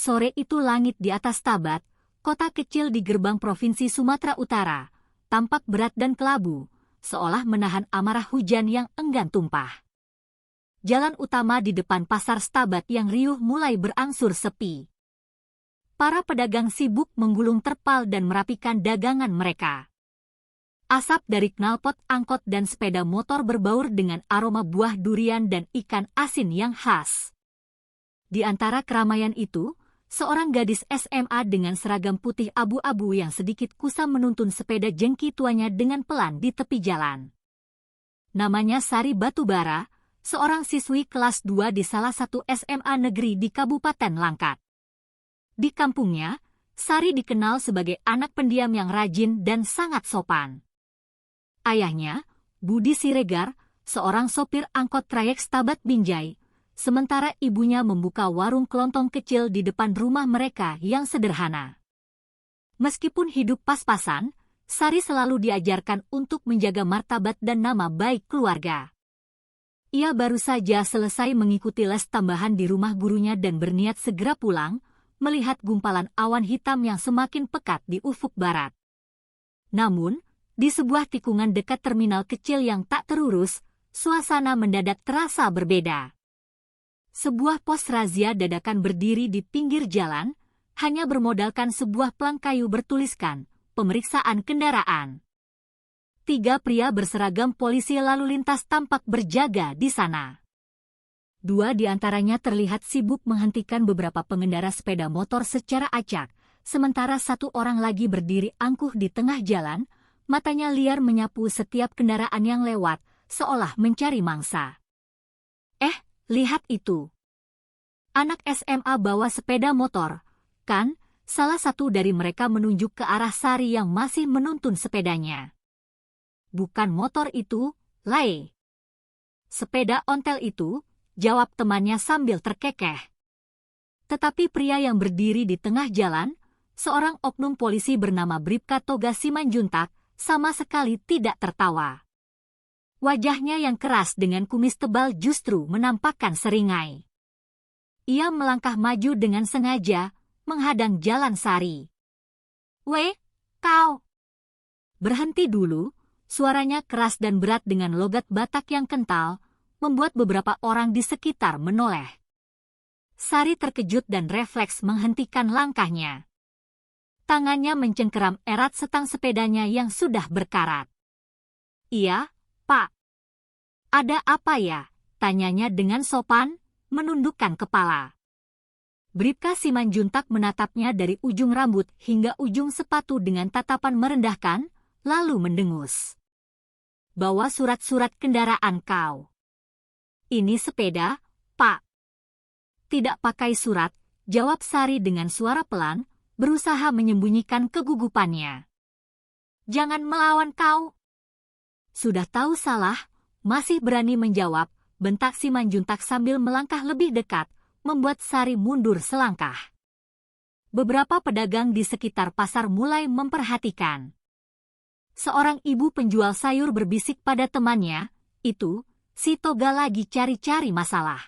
Sore itu langit di atas Tabat, kota kecil di gerbang provinsi Sumatera Utara, tampak berat dan kelabu, seolah menahan amarah hujan yang enggan tumpah. Jalan utama di depan pasar Stabat yang riuh mulai berangsur sepi. Para pedagang sibuk menggulung terpal dan merapikan dagangan mereka. Asap dari knalpot angkot dan sepeda motor berbaur dengan aroma buah durian dan ikan asin yang khas. Di antara keramaian itu, seorang gadis SMA dengan seragam putih abu-abu yang sedikit kusam menuntun sepeda jengki tuanya dengan pelan di tepi jalan. Namanya Sari Batubara, seorang siswi kelas 2 di salah satu SMA negeri di Kabupaten Langkat. Di kampungnya, Sari dikenal sebagai anak pendiam yang rajin dan sangat sopan. Ayahnya, Budi Siregar, seorang sopir angkot trayek Stabat Binjai, sementara ibunya membuka warung kelontong kecil di depan rumah mereka yang sederhana. Meskipun hidup pas-pasan, Sari selalu diajarkan untuk menjaga martabat dan nama baik keluarga. Ia baru saja selesai mengikuti les tambahan di rumah gurunya dan berniat segera pulang, melihat gumpalan awan hitam yang semakin pekat di ufuk barat. Namun, di sebuah tikungan dekat terminal kecil yang tak terurus, suasana mendadak terasa berbeda. Sebuah pos razia dadakan berdiri di pinggir jalan, hanya bermodalkan sebuah pelang kayu bertuliskan, pemeriksaan kendaraan. 3 pria berseragam polisi lalu lintas tampak berjaga di sana. 2 di antaranya terlihat sibuk menghentikan beberapa pengendara sepeda motor secara acak, sementara 1 orang lagi berdiri angkuh di tengah jalan, matanya liar menyapu setiap kendaraan yang lewat, seolah mencari mangsa. Lihat itu. Anak SMA bawa sepeda motor, kan? Salah satu dari mereka menunjuk ke arah Sari yang masih menuntun sepedanya. Bukan motor itu, Lai. Sepeda ontel itu, jawab temannya sambil terkekeh. Tetapi pria yang berdiri di tengah jalan, seorang oknum polisi bernama Bribka Toga Simanjuntak, sama sekali tidak tertawa. Wajahnya yang keras dengan kumis tebal justru menampakkan seringai. Ia melangkah maju dengan sengaja, menghadang jalan Sari. "Weh, kau! Berhenti dulu!" Suaranya keras dan berat dengan logat Batak yang kental, membuat beberapa orang di sekitar menoleh. Sari terkejut dan refleks menghentikan langkahnya. Tangannya mencengkeram erat setang sepedanya yang sudah berkarat. "Iya, Pak." "Ada apa ya?" tanyanya dengan sopan, menundukkan kepala. Bribka Simanjuntak menatapnya dari ujung rambut hingga ujung sepatu dengan tatapan merendahkan, lalu mendengus. "Bawa surat-surat kendaraan kau." "Ini sepeda, Pak." "Tidak pakai surat," jawab Sari dengan suara pelan, berusaha menyembunyikan kegugupannya. "Jangan melawan kau." "Sudah tahu salah, masih berani menjawab," bentak Simanjuntak sambil melangkah lebih dekat, membuat Sari mundur selangkah. Beberapa pedagang di sekitar pasar mulai memperhatikan. Seorang ibu penjual sayur berbisik pada temannya, "Itu, si Toga lagi cari-cari masalah.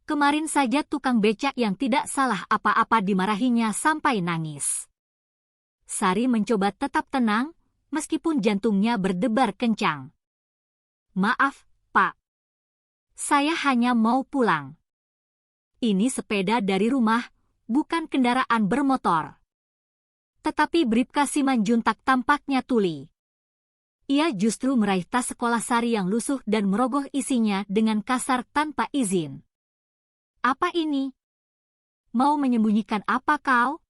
Kemarin saja tukang becak yang tidak salah apa-apa dimarahinya sampai nangis." Sari mencoba tetap tenang, meskipun jantungnya berdebar kencang. "Maaf, Pak. Saya hanya mau pulang. Ini sepeda dari rumah, bukan kendaraan bermotor." Tetapi Bribka Simanjuntak tampaknya tuli. Ia justru meraih tas sekolah Sari yang lusuh dan merogoh isinya dengan kasar tanpa izin. "Apa ini? Mau menyembunyikan apa kau?"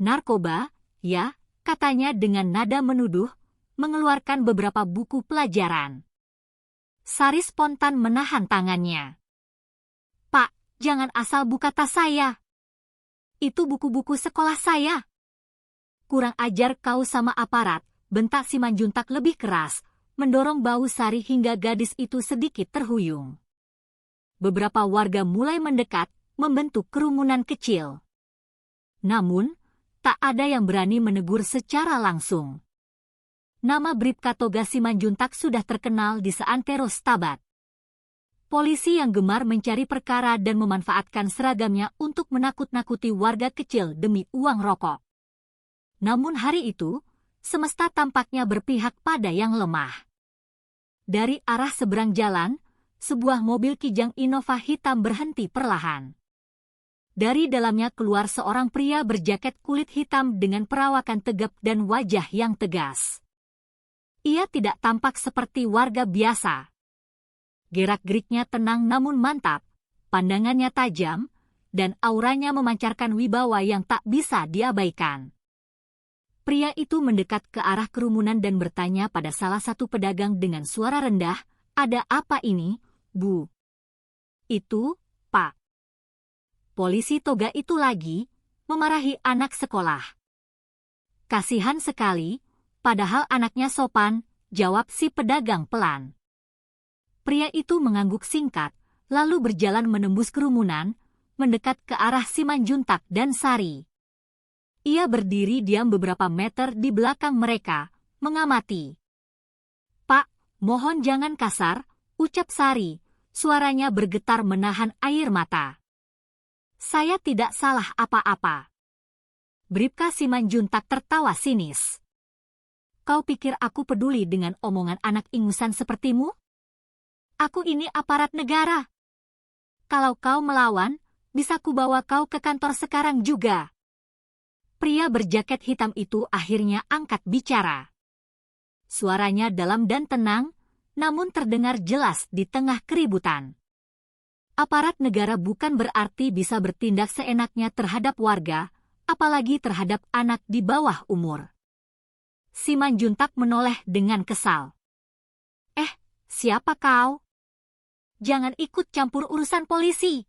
"Narkoba, ya," katanya dengan nada menuduh, mengeluarkan beberapa buku pelajaran. Sari spontan menahan tangannya. "Pak, jangan asal buka tas saya. Itu buku-buku sekolah saya." "Kurang ajar kau sama aparat," bentak Simanjuntak lebih keras, mendorong bahu Sari hingga gadis itu sedikit terhuyung. Beberapa warga mulai mendekat, membentuk kerumunan kecil. Namun, tak ada yang berani menegur secara langsung. Nama Bribka Toga Simanjuntak sudah terkenal di seantero Stabat. polisi yang gemar mencari perkara dan memanfaatkan seragamnya untuk menakut-nakuti warga kecil demi uang rokok. Namun hari itu, semesta tampaknya berpihak pada yang lemah. Dari arah seberang jalan, sebuah mobil Kijang Innova hitam berhenti perlahan. Dari dalamnya keluar seorang pria berjaket kulit hitam dengan perawakan tegap dan wajah yang tegas. Ia tidak tampak seperti warga biasa. Gerak-geriknya tenang namun mantap, pandangannya tajam, dan auranya memancarkan wibawa yang tak bisa diabaikan. Pria itu mendekat ke arah kerumunan dan bertanya pada salah satu pedagang dengan suara rendah, "Ada apa ini, Bu?" "Itu, Pak." Polisi toga itu lagi, memarahi anak sekolah. "Kasihan sekali, padahal anaknya sopan," jawab si pedagang pelan. Pria itu mengangguk singkat, lalu berjalan menembus kerumunan, mendekat ke arah Simanjuntak dan Sari. Ia berdiri diam beberapa meter di belakang mereka, mengamati. "Pak, mohon jangan kasar," ucap Sari, suaranya bergetar menahan air mata. "Saya tidak salah apa-apa." Bribka Simanjuntak tertawa sinis. "Kau pikir aku peduli dengan omongan anak ingusan sepertimu? Aku ini aparat negara. Kalau kau melawan, bisa kubawa kau ke kantor sekarang juga." Pria berjaket hitam itu akhirnya angkat bicara. Suaranya dalam dan tenang, namun terdengar jelas di tengah keributan. Aparat negara bukan berarti bisa bertindak seenaknya terhadap warga, apalagi terhadap anak di bawah umur. Simanjuntak menoleh dengan kesal. Siapa kau? Jangan ikut campur urusan polisi."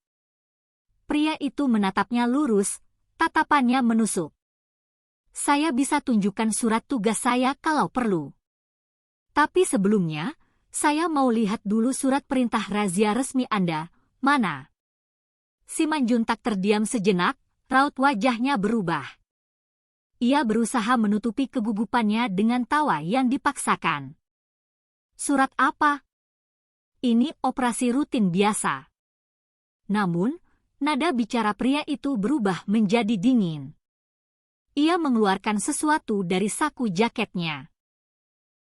Pria itu menatapnya lurus, tatapannya menusuk. "Saya bisa tunjukkan surat tugas saya kalau perlu. Tapi sebelumnya, saya mau lihat dulu surat perintah razia resmi Anda, mana?" Simanjuntak terdiam sejenak, raut wajahnya berubah. Ia berusaha menutupi kegugupannya dengan tawa yang dipaksakan. "Surat apa?" "Ini operasi rutin biasa." Namun, nada bicara pria itu berubah menjadi dingin. Ia mengeluarkan sesuatu dari saku jaketnya.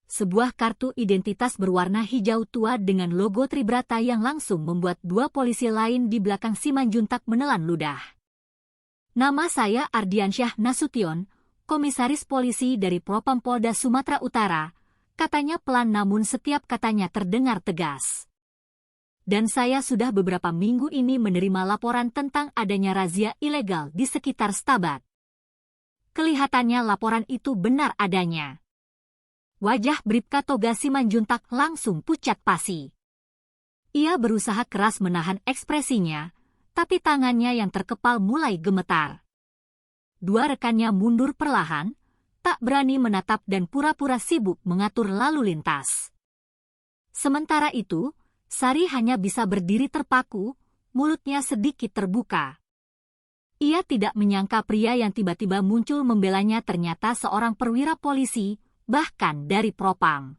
Sebuah kartu identitas berwarna hijau tua dengan logo Tribrata yang langsung membuat dua polisi lain di belakang Simanjuntak menelan ludah. "Nama saya Ardiansyah Nasution, komisaris polisi dari Propam Polda Sumatera Utara," katanya pelan namun setiap katanya terdengar tegas. "Dan saya sudah beberapa minggu ini menerima laporan tentang adanya razia ilegal di sekitar Stabat." Kelihatannya laporan itu benar adanya. Wajah Bribka Toga Simanjuntak langsung pucat pasi. Ia berusaha keras menahan ekspresinya, tapi tangannya yang terkepal mulai gemetar. Dua rekannya mundur perlahan, tak berani menatap dan pura-pura sibuk mengatur lalu lintas. Sementara itu, Sari hanya bisa berdiri terpaku, mulutnya sedikit terbuka. Ia tidak menyangka pria yang tiba-tiba muncul membelanya ternyata seorang perwira polisi, bahkan dari Propam.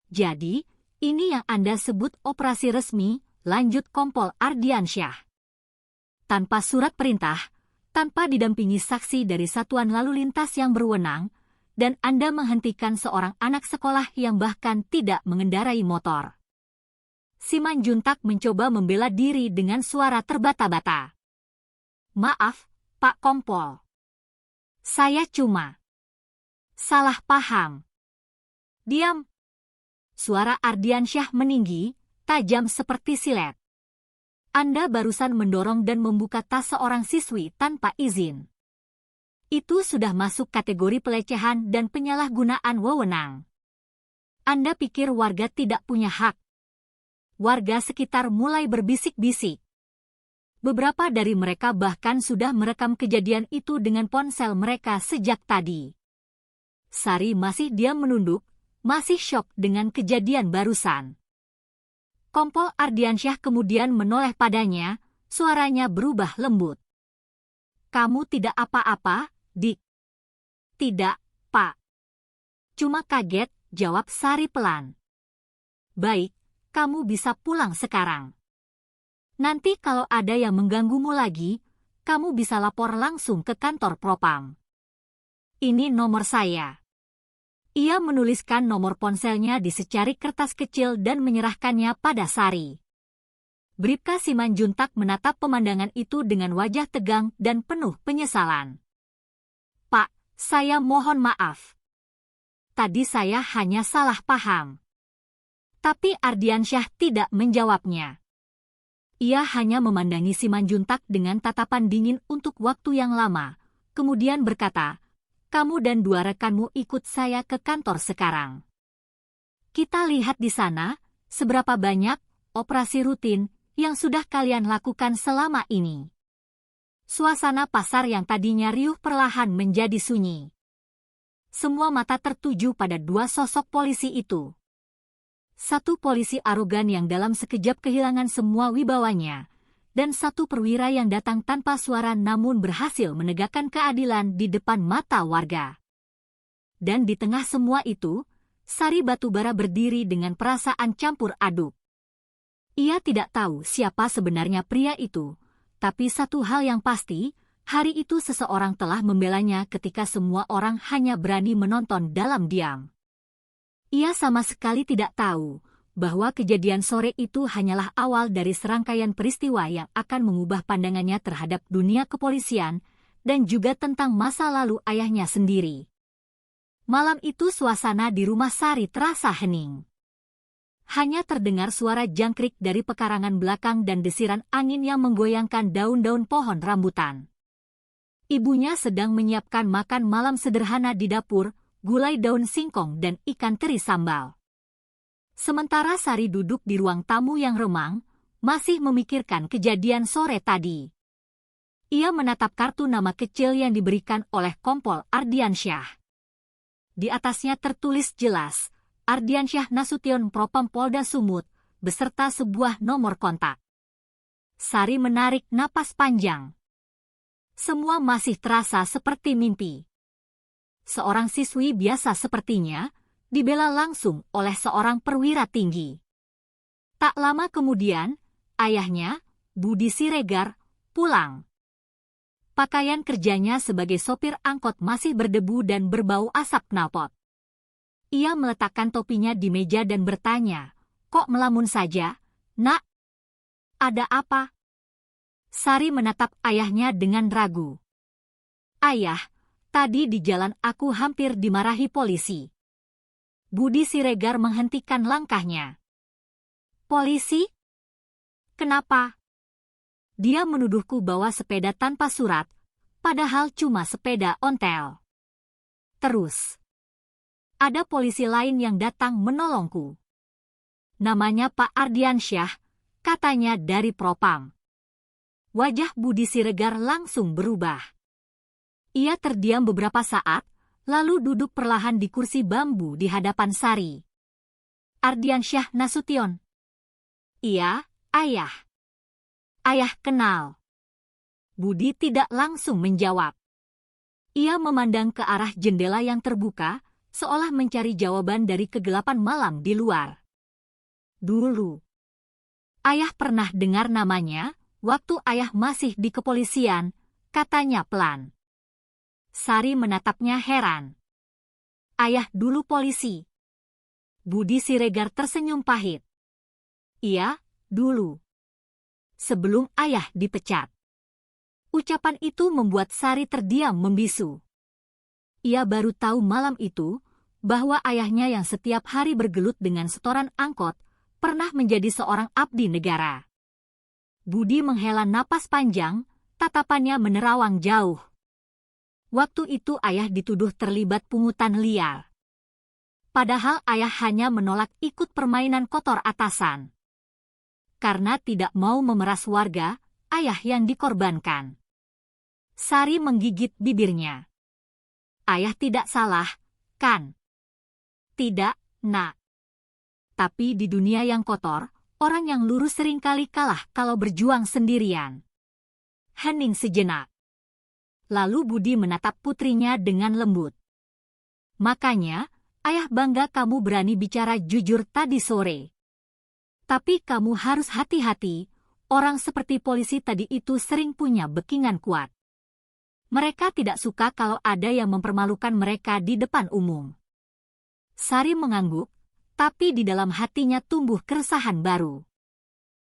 "Jadi, ini yang Anda sebut operasi resmi," lanjut Kompol Ardiansyah. "Tanpa surat perintah, tanpa didampingi saksi dari satuan lalu lintas yang berwenang, dan Anda menghentikan seorang anak sekolah yang bahkan tidak mengendarai motor." Simanjuntak mencoba membela diri dengan suara terbata-bata. "Maaf, Pak Kompol. Saya cuma salah paham." "Diam!" Suara Ardiansyah meninggi, tajam seperti silet. "Anda barusan mendorong dan membuka tas seorang siswi tanpa izin. Itu sudah masuk kategori pelecehan dan penyalahgunaan wewenang. Anda pikir warga tidak punya hak?" Warga sekitar mulai berbisik-bisik. Beberapa dari mereka bahkan sudah merekam kejadian itu dengan ponsel mereka sejak tadi. Sari masih diam menunduk, masih syok dengan kejadian barusan. Kompol Ardiansyah kemudian menoleh padanya, suaranya berubah lembut. "Kamu tidak apa-apa, Dik?" "Tidak, Pak. Cuma kaget," jawab Sari pelan. "Baik, kamu bisa pulang sekarang. Nanti kalau ada yang mengganggumu lagi, kamu bisa lapor langsung ke kantor propam. Ini nomor saya. Ia menuliskan nomor ponselnya di secarik kertas kecil dan menyerahkannya pada Sari. Bribka Simanjuntak menatap pemandangan itu dengan wajah tegang dan penuh penyesalan. Pak, saya mohon maaf. Tadi saya hanya salah paham. Tapi Ardiansyah tidak menjawabnya. Ia hanya memandangi Simanjuntak dengan tatapan dingin untuk waktu yang lama, kemudian berkata, kamu dan 2 rekanmu ikut saya ke kantor sekarang. Kita lihat di sana, seberapa banyak operasi rutin yang sudah kalian lakukan selama ini. Suasana pasar yang tadinya riuh perlahan menjadi sunyi. Semua mata tertuju pada 2 sosok polisi itu. Satu polisi arogan yang dalam sekejap kehilangan semua wibawanya, dan satu perwira yang datang tanpa suara namun berhasil menegakkan keadilan di depan mata warga. Dan di tengah semua itu, Sari Batubara berdiri dengan perasaan campur aduk. Ia tidak tahu siapa sebenarnya pria itu, tapi satu hal yang pasti, hari itu seseorang telah membelanya ketika semua orang hanya berani menonton dalam diam. Ia sama sekali tidak tahu bahwa kejadian sore itu hanyalah awal dari serangkaian peristiwa yang akan mengubah pandangannya terhadap dunia kepolisian dan juga tentang masa lalu ayahnya sendiri. Malam itu suasana di rumah Sari terasa hening. Hanya terdengar suara jangkrik dari pekarangan belakang dan desiran angin yang menggoyangkan daun-daun pohon rambutan. Ibunya sedang menyiapkan makan malam sederhana di dapur, gulai daun singkong dan ikan teri sambal. Sementara Sari duduk di ruang tamu yang remang, masih memikirkan kejadian sore tadi. Ia menatap kartu nama kecil yang diberikan oleh Kompol Ardiansyah. Di atasnya tertulis jelas, Ardiansyah Nasution Propam Polda Sumut, beserta sebuah nomor kontak. Sari menarik napas panjang. Semua masih terasa seperti mimpi. Seorang siswi biasa sepertinya, dibela langsung oleh seorang perwira tinggi. Tak lama kemudian, ayahnya, Budi Siregar, pulang. Pakaian kerjanya sebagai sopir angkot masih berdebu dan berbau asap knalpot. Ia meletakkan topinya di meja dan bertanya, "Kok melamun saja, Nak? Ada apa?" Sari menatap ayahnya dengan ragu. "Ayah, tadi di jalan aku hampir dimarahi polisi." Budi Siregar menghentikan langkahnya. "Polisi? Kenapa?" "Dia menuduhku bawa sepeda tanpa surat, padahal cuma sepeda ontel. Terus, ada polisi lain yang datang menolongku. Namanya Pak Ardiansyah, katanya dari Propam." Wajah Budi Siregar langsung berubah. Ia terdiam beberapa saat, lalu duduk perlahan di kursi bambu di hadapan Sari. "Ardiansyah Nasution?" "Iya, ayah." "Ayah kenal." Budi tidak langsung menjawab. Ia memandang ke arah jendela yang terbuka, seolah mencari jawaban dari kegelapan malam di luar. "Dulu, ayah pernah dengar namanya, waktu ayah masih di kepolisian," katanya pelan. Sari menatapnya heran. "Ayah dulu polisi?" Budi Siregar tersenyum pahit. "Iya, dulu. Sebelum ayah dipecat." Ucapan itu membuat Sari terdiam membisu. Ia baru tahu malam itu, bahwa ayahnya yang setiap hari bergelut dengan setoran angkot, pernah menjadi seorang abdi negara. Budi menghela napas panjang, tatapannya menerawang jauh. Waktu itu ayah dituduh terlibat pungutan liar. Padahal ayah hanya menolak ikut permainan kotor atasan. Karena tidak mau memeras warga, ayah yang dikorbankan. Sari menggigit bibirnya. "Ayah tidak salah, kan?" "Tidak, Nak. Tapi di dunia yang kotor, orang yang lurus seringkali kalah kalau berjuang sendirian." Hening sejenak. Lalu Budi menatap putrinya dengan lembut. "Makanya, ayah bangga kamu berani bicara jujur tadi sore. Tapi kamu harus hati-hati, orang seperti polisi tadi itu sering punya backingan kuat. Mereka tidak suka kalau ada yang mempermalukan mereka di depan umum. Sari mengangguk, tapi di dalam hatinya tumbuh keresahan baru.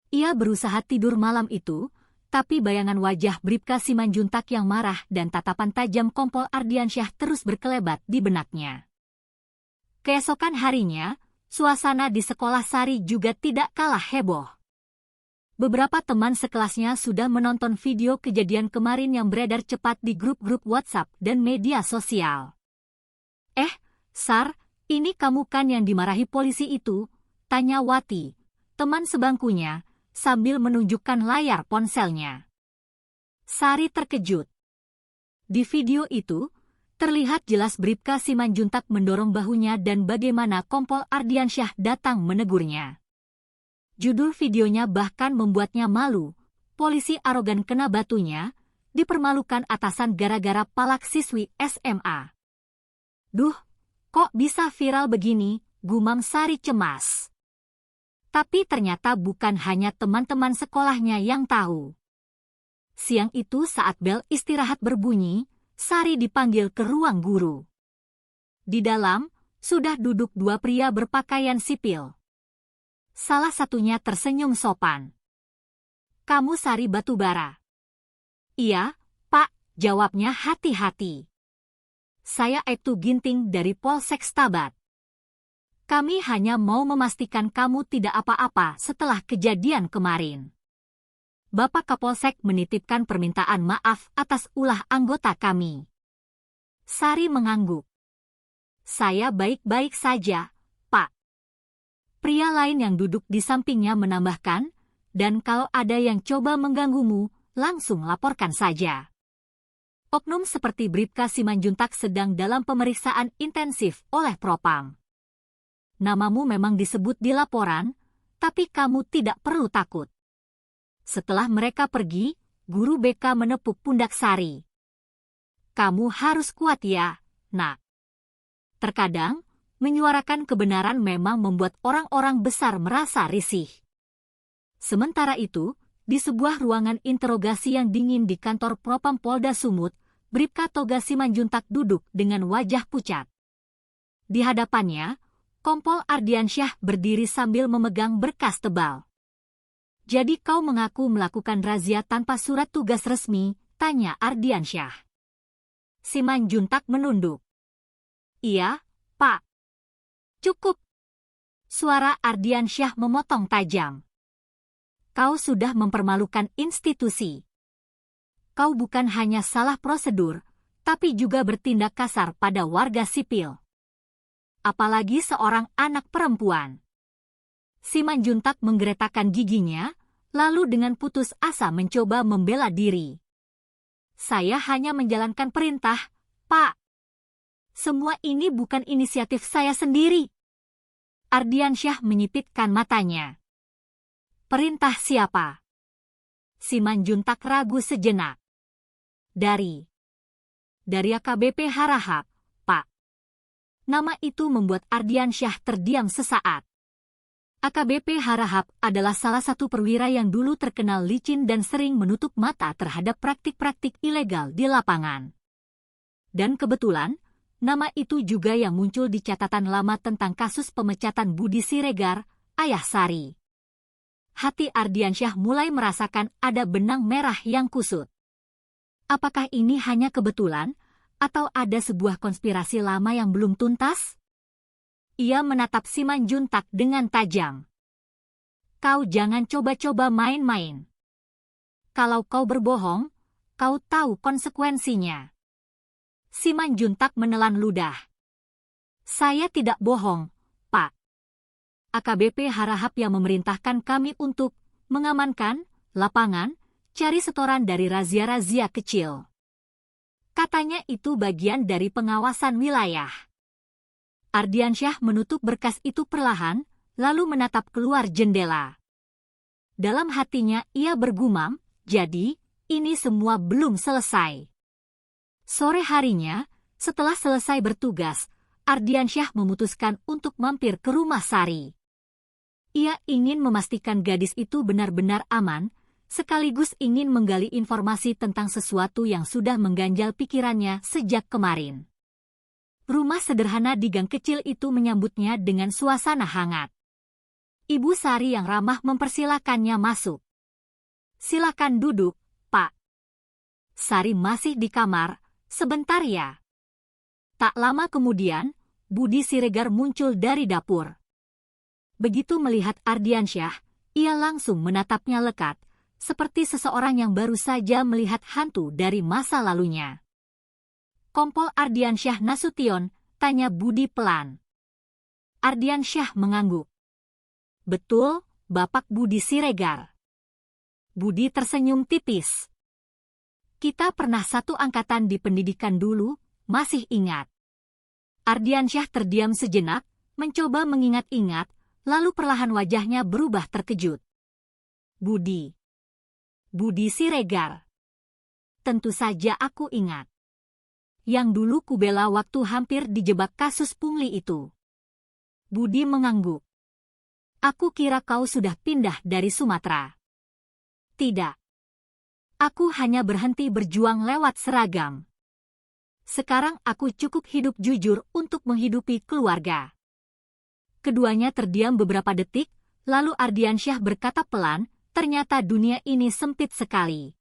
Ia berusaha tidur malam itu, tapi bayangan wajah Bribka Simanjuntak yang marah dan tatapan tajam Kompol Ardiansyah terus berkelebat di benaknya. Keesokan harinya, suasana di sekolah Sari juga tidak kalah heboh. Beberapa teman sekelasnya sudah menonton video kejadian kemarin yang beredar cepat di grup-grup WhatsApp dan media sosial. Sar, ini kamu kan yang dimarahi polisi itu? Tanya Wati, teman sebangkunya, sambil menunjukkan layar ponselnya. Sari terkejut. Di video itu, terlihat jelas Bribka Simanjuntak mendorong bahunya dan bagaimana Kompol Ardiansyah datang menegurnya. Judul videonya bahkan membuatnya malu. Polisi arogan kena batunya, dipermalukan atasan gara-gara palak siswi SMA. Duh, kok bisa viral begini, gumam Sari cemas. Tapi ternyata bukan hanya teman-teman sekolahnya yang tahu. Siang itu saat bel istirahat berbunyi, Sari dipanggil ke ruang guru. Di dalam, sudah duduk dua pria berpakaian sipil. Salah satunya tersenyum sopan. Kamu Sari Batubara? Iya, Pak, jawabnya hati-hati. Saya Aibtu Ginting dari Polsek Stabat. Kami hanya mau memastikan kamu tidak apa-apa setelah kejadian kemarin. Bapak Kapolsek menitipkan permintaan maaf atas ulah anggota kami. Sari mengangguk. Saya baik-baik saja, Pak. Pria lain yang duduk di sampingnya menambahkan, dan kalau ada yang coba mengganggumu, langsung laporkan saja. Oknum seperti Bribka Simanjuntak sedang dalam pemeriksaan intensif oleh Propam. Namamu memang disebut di laporan, tapi kamu tidak perlu takut. Setelah mereka pergi, guru BK menepuk pundak Sari. Kamu harus kuat ya, Nak. Terkadang, menyuarakan kebenaran memang membuat orang-orang besar merasa risih. Sementara itu, di sebuah ruangan interogasi yang dingin di kantor Propam Polda Sumut, Bribka Toga Simanjuntak duduk dengan wajah pucat. Di hadapannya, Kompol Ardiansyah berdiri sambil memegang berkas tebal. Jadi kau mengaku melakukan razia tanpa surat tugas resmi, tanya Ardiansyah. Simanjuntak menunduk. Iya, Pak. Cukup. Suara Ardiansyah memotong tajam. Kau sudah mempermalukan institusi. Kau bukan hanya salah prosedur, tapi juga bertindak kasar pada warga sipil. Apalagi seorang anak perempuan. Simanjuntak menggeretakkan giginya, lalu dengan putus asa mencoba membela diri. Saya hanya menjalankan perintah, Pak. Semua ini bukan inisiatif saya sendiri. Ardiansyah menyipitkan matanya. Perintah siapa? Simanjuntak ragu sejenak. Dari AKBP Harahap, Pak. Nama itu membuat Ardiansyah terdiam sesaat. AKBP Harahap adalah salah satu perwira yang dulu terkenal licin dan sering menutup mata terhadap praktik-praktik ilegal di lapangan. Dan kebetulan, nama itu juga yang muncul di catatan lama tentang kasus pemecatan Budi Siregar, ayah Sari. Hati Ardiansyah mulai merasakan ada benang merah yang kusut. Apakah ini hanya kebetulan, atau ada sebuah konspirasi lama yang belum tuntas? Ia menatap Simanjuntak dengan tajam. Kau jangan coba-coba main-main. Kalau kau berbohong, kau tahu konsekuensinya. Simanjuntak menelan ludah. Saya tidak bohong, Pak. AKBP Harahap yang memerintahkan kami untuk mengamankan lapangan, cari setoran dari razia-razia kecil. Katanya itu bagian dari pengawasan wilayah. Ardiansyah menutup berkas itu perlahan, lalu menatap keluar jendela. Dalam hatinya ia bergumam, jadi, ini semua belum selesai. Sore harinya, setelah selesai bertugas, Ardiansyah memutuskan untuk mampir ke rumah Sari. Ia ingin memastikan gadis itu benar-benar aman, sekaligus ingin menggali informasi tentang sesuatu yang sudah mengganjal pikirannya sejak kemarin. Rumah sederhana di gang kecil itu menyambutnya dengan suasana hangat. Ibu Sari yang ramah mempersilakannya masuk. "Silakan duduk, Pak." Sari masih di kamar, "Sebentar ya." Tak lama kemudian, Budi Siregar muncul dari dapur. Begitu melihat Ardiansyah, ia langsung menatapnya lekat, seperti seseorang yang baru saja melihat hantu dari masa lalunya. "Kompol Ardiansyah Nasution?" tanya Budi pelan. Ardiansyah mengangguk. "Betul, Bapak Budi Siregar." Budi tersenyum tipis. "Kita pernah satu angkatan di pendidikan dulu, masih ingat?" Ardiansyah terdiam sejenak, mencoba mengingat-ingat, lalu perlahan wajahnya berubah terkejut. "Budi Siregar. Tentu saja aku ingat. Yang dulu kubela waktu hampir dijebak kasus pungli itu." Budi mengangguk. "Aku kira kau sudah pindah dari Sumatera." "Tidak. Aku hanya berhenti berjuang lewat seragam. Sekarang aku cukup hidup jujur untuk menghidupi keluarga." Keduanya terdiam beberapa detik, lalu Ardiansyah berkata pelan, "Ternyata dunia ini sempit sekali.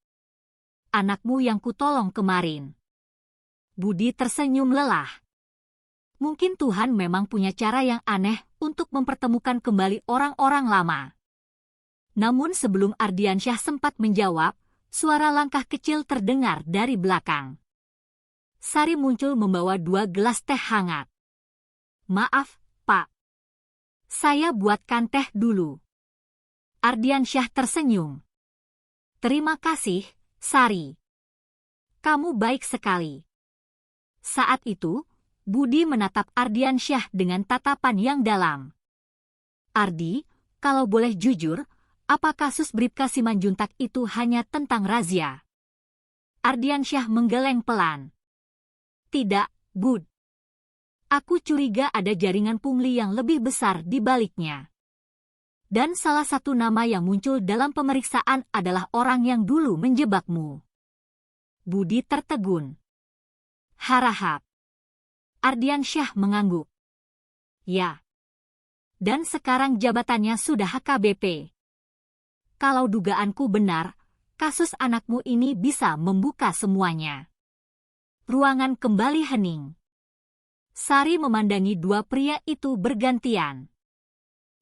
Anakmu yang kutolong kemarin." Budi tersenyum lelah. Mungkin Tuhan memang punya cara yang aneh untuk mempertemukan kembali orang-orang lama. Namun sebelum Ardiansyah sempat menjawab, suara langkah kecil terdengar dari belakang. Sari muncul membawa 2 gelas teh hangat. "Maaf, Pak. Saya buatkan teh dulu." Ardiansyah tersenyum. "Terima kasih, Sari. Kamu baik sekali." Saat itu, Budi menatap Ardiansyah dengan tatapan yang dalam. "Ardi, kalau boleh jujur, apa kasus Bribka Simanjuntak itu hanya tentang razia?" Ardiansyah menggeleng pelan. "Tidak, Bud. Aku curiga ada jaringan pungli yang lebih besar di baliknya. Dan salah satu nama yang muncul dalam pemeriksaan adalah orang yang dulu menjebakmu." Budi tertegun. "Harahap." Ardiansyah mengangguk. "Ya. Dan sekarang jabatannya sudah HKBP. Kalau dugaanku benar, kasus anakmu ini bisa membuka semuanya." Ruangan kembali hening. Sari memandangi 2 pria itu bergantian.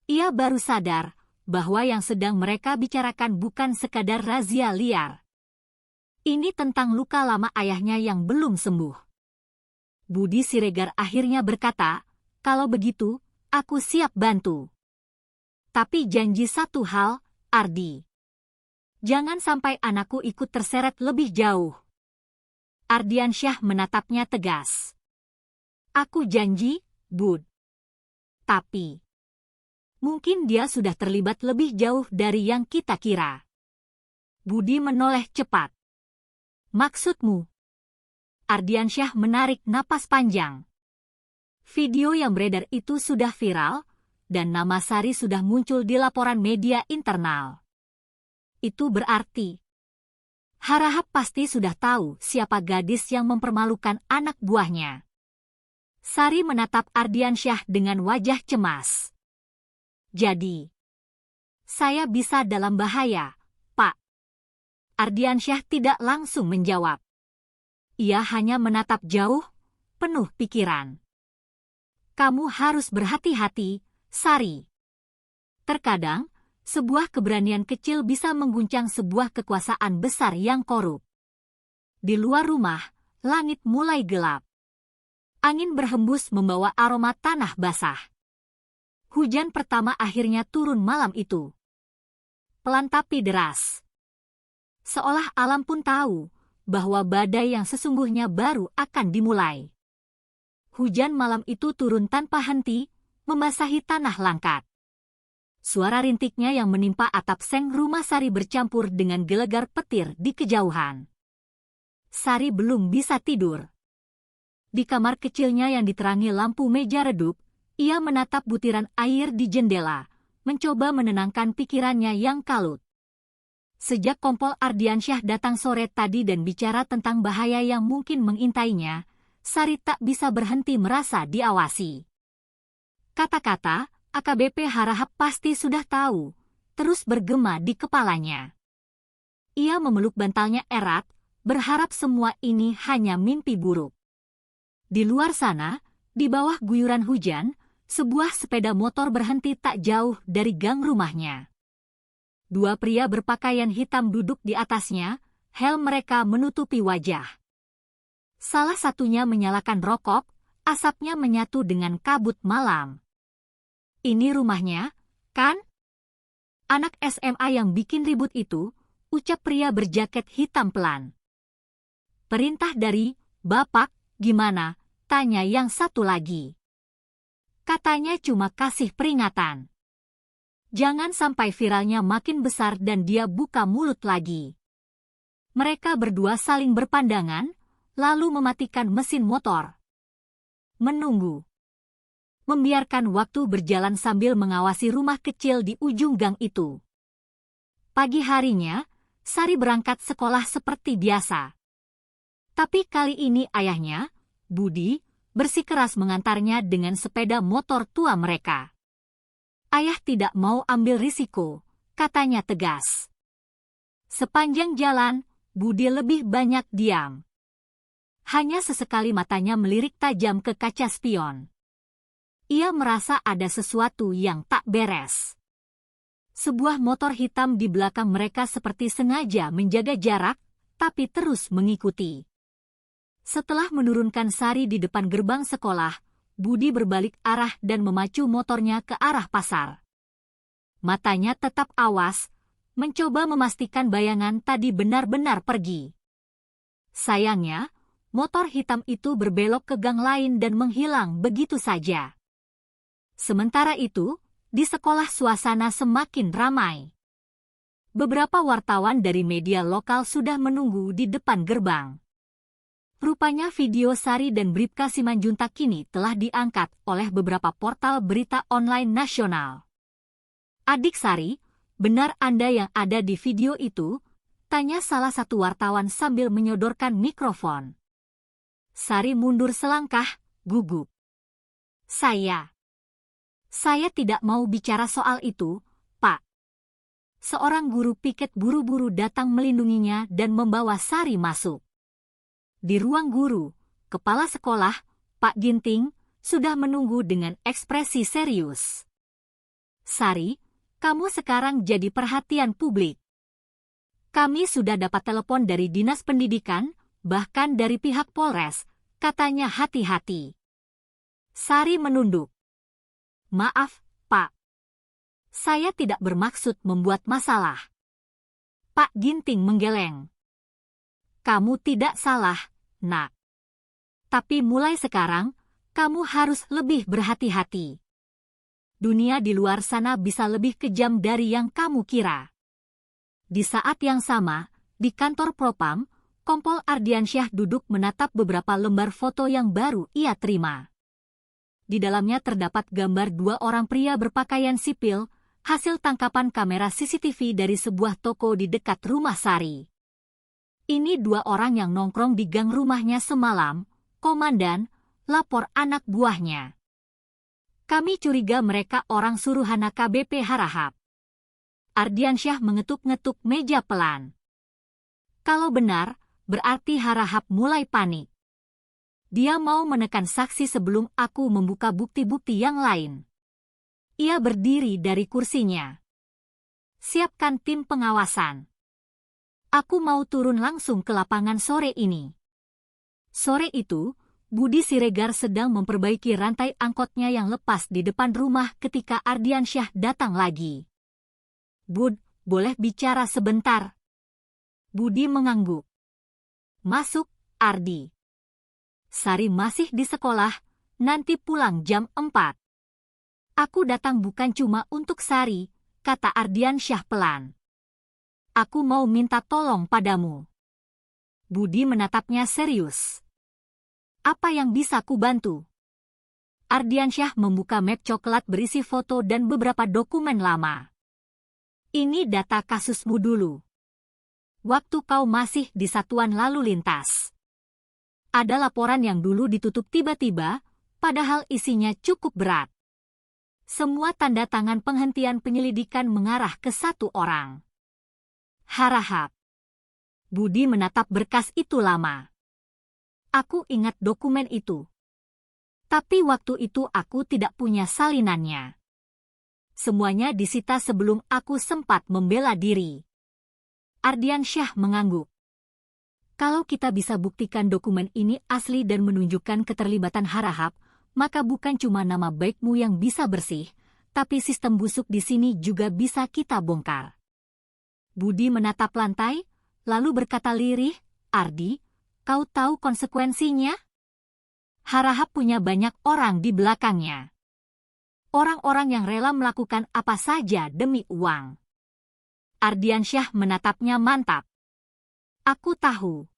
Ia baru sadar bahwa yang sedang mereka bicarakan bukan sekadar razia liar. Ini tentang luka lama ayahnya yang belum sembuh. Budi Siregar akhirnya berkata, "Kalau begitu, aku siap bantu. Tapi janji satu hal, Ardi. Jangan sampai anakku ikut terseret lebih jauh." Ardiansyah menatapnya tegas. "Aku janji, Bud. Tapi mungkin dia sudah terlibat lebih jauh dari yang kita kira." Budi menoleh cepat. "Maksudmu?" Ardiansyah menarik napas panjang. Video yang beredar itu sudah viral, dan nama Sari sudah muncul di laporan media internal. Itu berarti Harahap pasti sudah tahu siapa gadis yang mempermalukan anak buahnya. Sari menatap Ardiansyah dengan wajah cemas. "Jadi, saya bisa dalam bahaya, Pak." Ardiansyah tidak langsung menjawab. Ia hanya menatap jauh, penuh pikiran. "Kamu harus berhati-hati, Sari. Terkadang, sebuah keberanian kecil bisa mengguncang sebuah kekuasaan besar yang korup." Di luar rumah, langit mulai gelap. Angin berhembus membawa aroma tanah basah. Hujan pertama akhirnya turun malam itu. Pelan tapi deras. Seolah alam pun tahu bahwa badai yang sesungguhnya baru akan dimulai. Hujan malam itu turun tanpa henti, membasahi tanah langkat. Suara rintiknya yang menimpa atap seng rumah Sari bercampur dengan gelegar petir di kejauhan. Sari belum bisa tidur. Di kamar kecilnya yang diterangi lampu meja redup, ia menatap butiran air di jendela, mencoba menenangkan pikirannya yang kalut. Sejak Kompol Ardiansyah datang sore tadi dan bicara tentang bahaya yang mungkin mengintainya, Sari tak bisa berhenti merasa diawasi. Kata-kata AKBP Harahap pasti sudah tahu, terus bergema di kepalanya. Ia memeluk bantalnya erat, berharap semua ini hanya mimpi buruk. Di luar sana, di bawah guyuran hujan, sebuah sepeda motor berhenti tak jauh dari gang rumahnya. Dua pria berpakaian hitam duduk di atasnya, helm mereka menutupi wajah. Salah satunya menyalakan rokok, asapnya menyatu dengan kabut malam. Ini rumahnya, kan? Anak SMA yang bikin ribut itu, ucap pria berjaket hitam pelan. Perintah dari Bapak, gimana? Tanya yang satu lagi. Katanya cuma kasih peringatan. Jangan sampai viralnya makin besar dan dia buka mulut lagi. Mereka berdua saling berpandangan, lalu mematikan mesin motor. Menunggu. Membiarkan waktu berjalan sambil mengawasi rumah kecil di ujung gang itu. Pagi harinya, Sari berangkat sekolah seperti biasa. Tapi kali ini ayahnya, Budi, bersikeras mengantarnya dengan sepeda motor tua mereka. Ayah tidak mau ambil risiko, katanya tegas. Sepanjang jalan, Budi lebih banyak diam. Hanya sesekali matanya melirik tajam ke kaca spion. Ia merasa ada sesuatu yang tak beres. Sebuah motor hitam di belakang mereka seperti sengaja menjaga jarak, tapi terus mengikuti. Setelah menurunkan Sari di depan gerbang sekolah, Budi berbalik arah dan memacu motornya ke arah pasar. Matanya tetap awas, mencoba memastikan bayangan tadi benar-benar pergi. Sayangnya, motor hitam itu berbelok ke gang lain dan menghilang begitu saja. Sementara itu, di sekolah suasana semakin ramai. Beberapa wartawan dari media lokal sudah menunggu di depan gerbang. Rupanya video Sari dan Bribka Simanjuntak kini telah diangkat oleh beberapa portal berita online nasional. Adik Sari, benar Anda yang ada di video itu? Tanya salah satu wartawan sambil menyodorkan mikrofon. Sari mundur selangkah, gugup. Saya tidak mau bicara soal itu, Pak. Seorang guru piket buru-buru datang melindunginya dan membawa Sari masuk. Di ruang guru, kepala sekolah, Pak Ginting, sudah menunggu dengan ekspresi serius. Sari, kamu sekarang jadi perhatian publik. Kami sudah dapat telepon dari Dinas Pendidikan, bahkan dari pihak Polres, katanya hati-hati. Sari menunduk. Maaf, Pak. Saya tidak bermaksud membuat masalah. Pak Ginting menggeleng. Kamu tidak salah, Nak. Tapi mulai sekarang, kamu harus lebih berhati-hati. Dunia di luar sana bisa lebih kejam dari yang kamu kira. Di saat yang sama, di kantor Propam, Kompol Ardiansyah duduk menatap beberapa lembar foto yang baru ia terima. Di dalamnya terdapat gambar dua orang pria berpakaian sipil, hasil tangkapan kamera CCTV dari sebuah toko di dekat rumah Sari. Ini dua orang yang nongkrong di gang rumahnya semalam, Komandan, lapor anak buahnya. Kami curiga mereka orang suruhan AKBP Harahap. Ardiansyah mengetuk-ngetuk meja pelan. Kalau benar, berarti Harahap mulai panik. Dia mau menekan saksi sebelum aku membuka bukti-bukti yang lain. Ia berdiri dari kursinya. Siapkan tim pengawasan. Aku mau turun langsung ke lapangan sore ini. Sore itu, Budi Siregar sedang memperbaiki rantai angkotnya yang lepas di depan rumah ketika Ardiansyah datang lagi. Bud, boleh bicara sebentar? Budi mengangguk. Masuk, Ardi. Sari masih di sekolah, nanti pulang jam 4. Aku datang bukan cuma untuk Sari, kata Ardiansyah pelan. Aku mau minta tolong padamu. Budi menatapnya serius. Apa yang bisa ku bantu? Ardiansyah membuka map coklat berisi foto dan beberapa dokumen lama. Ini data kasusmu dulu. Waktu kau masih di satuan lalu lintas. Ada laporan yang dulu ditutup tiba-tiba, padahal isinya cukup berat. Semua tanda tangan penghentian penyelidikan mengarah ke satu orang. Harahap. Budi menatap berkas itu lama. Aku ingat dokumen itu. Tapi waktu itu aku tidak punya salinannya. Semuanya disita sebelum aku sempat membela diri. Ardiansyah mengangguk. Kalau kita bisa buktikan dokumen ini asli dan menunjukkan keterlibatan Harahap, maka bukan cuma nama baikmu yang bisa bersih, tapi sistem busuk di sini juga bisa kita bongkar. Budi menatap lantai, lalu berkata lirih, Ardi, kau tahu konsekuensinya? Harahap punya banyak orang di belakangnya. Orang-orang yang rela melakukan apa saja demi uang. Ardiansyah menatapnya mantap. Aku tahu.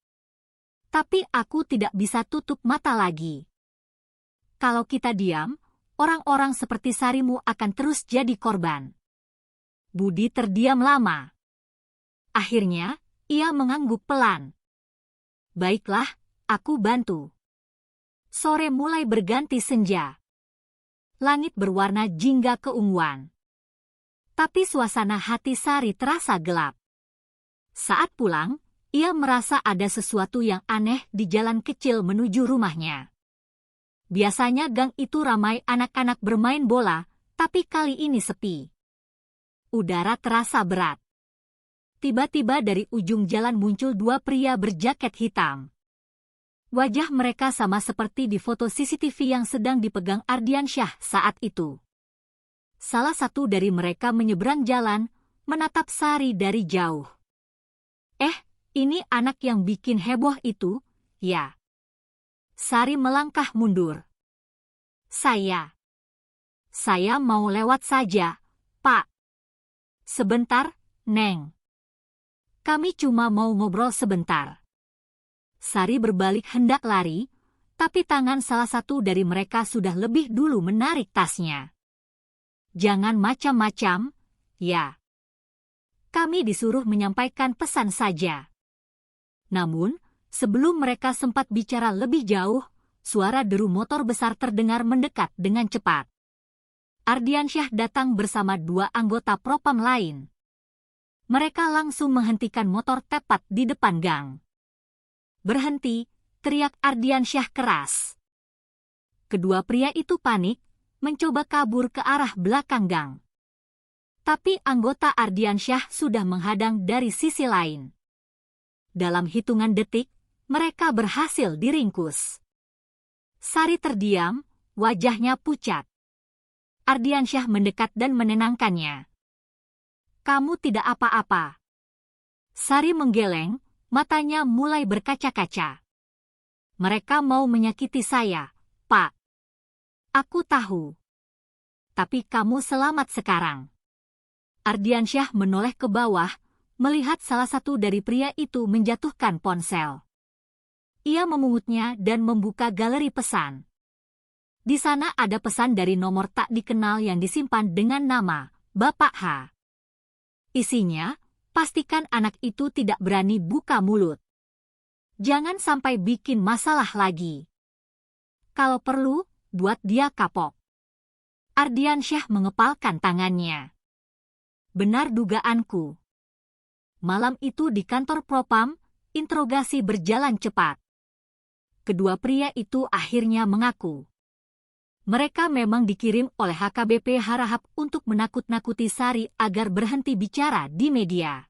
Tapi aku tidak bisa tutup mata lagi. Kalau kita diam, orang-orang seperti Sarimu akan terus jadi korban. Budi terdiam lama. Akhirnya, ia mengangguk pelan. Baiklah, aku bantu. Sore mulai berganti senja. Langit berwarna jingga keunguan. Tapi suasana hati Sari terasa gelap. Saat pulang, ia merasa ada sesuatu yang aneh di jalan kecil menuju rumahnya. Biasanya gang itu ramai anak-anak bermain bola, tapi kali ini sepi. Udara terasa berat. Tiba-tiba dari ujung jalan muncul dua pria berjaket hitam. Wajah mereka sama seperti di foto CCTV yang sedang dipegang Ardiansyah saat itu. Salah satu dari mereka menyeberang jalan, menatap Sari dari jauh. Ini anak yang bikin heboh itu, ya? Sari melangkah mundur. Saya mau lewat saja, Pak. Sebentar, Neng. Kami cuma mau ngobrol sebentar. Sari berbalik hendak lari, tapi tangan salah satu dari mereka sudah lebih dulu menarik tasnya. Jangan macam-macam, ya. Kami disuruh menyampaikan pesan saja. Namun, sebelum mereka sempat bicara lebih jauh, suara deru motor besar terdengar mendekat dengan cepat. Ardiansyah datang bersama dua anggota propam lain. Mereka langsung menghentikan motor tepat di depan gang. Berhenti, teriak Ardiansyah keras. Kedua pria itu panik, mencoba kabur ke arah belakang gang. Tapi anggota Ardiansyah sudah menghadang dari sisi lain. Dalam hitungan detik, mereka berhasil diringkus. Sari terdiam, wajahnya pucat. Ardiansyah mendekat dan menenangkannya. Kamu tidak apa-apa. Sari menggeleng, matanya mulai berkaca-kaca. Mereka mau menyakiti saya, Pak. Aku tahu. Tapi kamu selamat sekarang. Ardiansyah menoleh ke bawah, melihat salah satu dari pria itu menjatuhkan ponsel. Ia memungutnya dan membuka galeri pesan. Di sana ada pesan dari nomor tak dikenal yang disimpan dengan nama Bapak H. Isinya, pastikan anak itu tidak berani buka mulut. Jangan sampai bikin masalah lagi. Kalau perlu, buat dia kapok. Ardiansyah mengepalkan tangannya. Benar dugaanku. Malam itu di kantor propam, interogasi berjalan cepat. Kedua pria itu akhirnya mengaku. Mereka memang dikirim oleh HKBP Harahap untuk menakut-nakuti Sari agar berhenti bicara di media.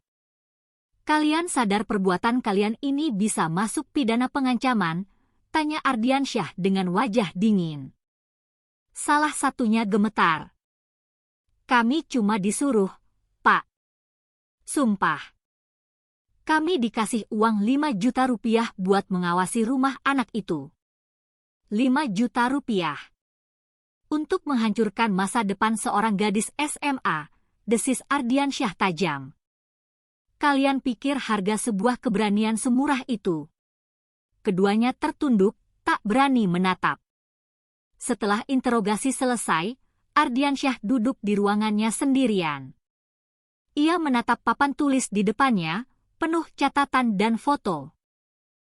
Kalian sadar perbuatan kalian ini bisa masuk pidana pengancaman? Tanya Ardiansyah dengan wajah dingin. Salah satunya gemetar. Kami cuma disuruh, Pak. Sumpah. Kami dikasih uang 5 juta rupiah buat mengawasi rumah anak itu. 5 juta rupiah. Untuk menghancurkan masa depan seorang gadis SMA, desis Ardiansyah tajam. Kalian pikir harga sebuah keberanian semurah itu? Keduanya tertunduk, tak berani menatap. Setelah interogasi selesai, Ardiansyah duduk di ruangannya sendirian. Ia menatap papan tulis di depannya, penuh catatan dan foto.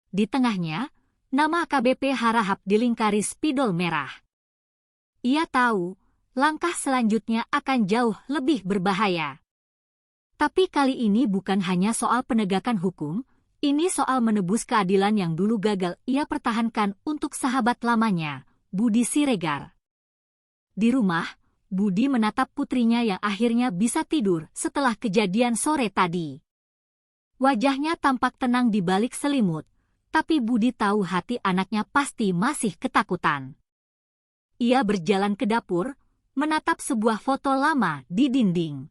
Di tengahnya, nama AKBP Harahap dilingkari spidol merah. Ia tahu, langkah selanjutnya akan jauh lebih berbahaya. Tapi kali ini bukan hanya soal penegakan hukum, ini soal menebus keadilan yang dulu gagal ia pertahankan untuk sahabat lamanya, Budi Siregar. Di rumah, Budi menatap putrinya yang akhirnya bisa tidur setelah kejadian sore tadi. Wajahnya tampak tenang di balik selimut, tapi Budi tahu hati anaknya pasti masih ketakutan. Ia berjalan ke dapur, menatap sebuah foto lama di dinding.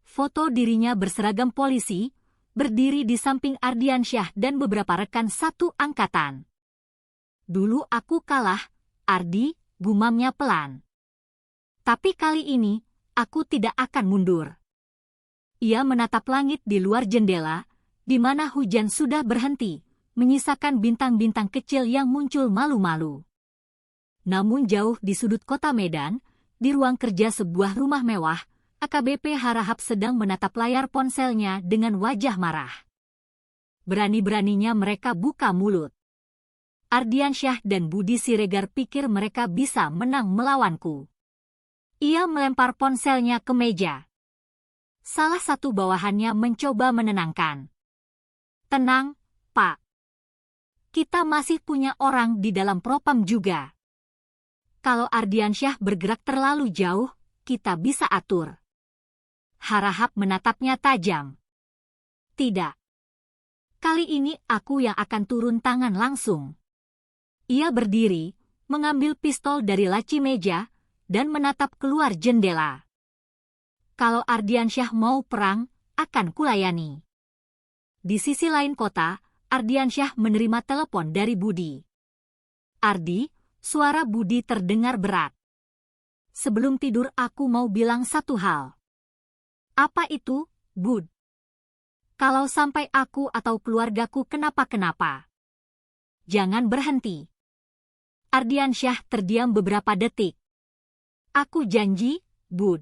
Foto dirinya berseragam polisi, berdiri di samping Ardiansyah dan beberapa rekan satu angkatan. "Dulu aku kalah, Ardi," gumamnya pelan. "Tapi kali ini, aku tidak akan mundur." Ia menatap langit di luar jendela, di mana hujan sudah berhenti, menyisakan bintang-bintang kecil yang muncul malu-malu. Namun jauh di sudut kota Medan, di ruang kerja sebuah rumah mewah, AKBP Harahap sedang menatap layar ponselnya dengan wajah marah. Berani-beraninya mereka buka mulut. Ardiansyah dan Budi Siregar pikir mereka bisa menang melawanku. Ia melempar ponselnya ke meja. Salah satu bawahannya mencoba menenangkan. "Tenang, Pak. Kita masih punya orang di dalam propam juga. Kalau Ardiansyah bergerak terlalu jauh, kita bisa atur." Harahap menatapnya tajam. "Tidak. Kali ini aku yang akan turun tangan langsung." Ia berdiri, mengambil pistol dari laci meja, dan menatap keluar jendela. "Kalau Ardiansyah mau perang, akan kulayani." Di sisi lain kota, Ardiansyah menerima telepon dari Budi. "Ardi," suara Budi terdengar berat. "Sebelum tidur aku mau bilang satu hal." "Apa itu, Bud?" "Kalau sampai aku atau keluargaku kenapa-kenapa, jangan berhenti." Ardiansyah terdiam beberapa detik. "Aku janji, Bud.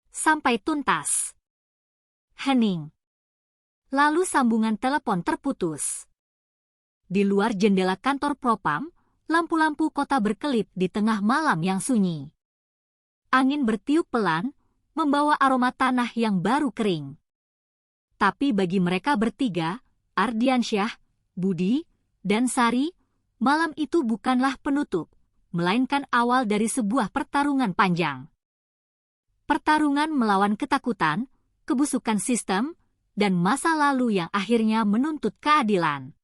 Sampai tuntas." Hening. Lalu sambungan telepon terputus. Di luar jendela kantor propam, lampu-lampu kota berkelip di tengah malam yang sunyi. Angin bertiup pelan, membawa aroma tanah yang baru kering. Tapi bagi mereka bertiga, Ardiansyah, Budi, dan Sari, malam itu bukanlah penutup, melainkan awal dari sebuah pertarungan panjang. Pertarungan melawan ketakutan, kebusukan sistem, dan masa lalu yang akhirnya menuntut keadilan.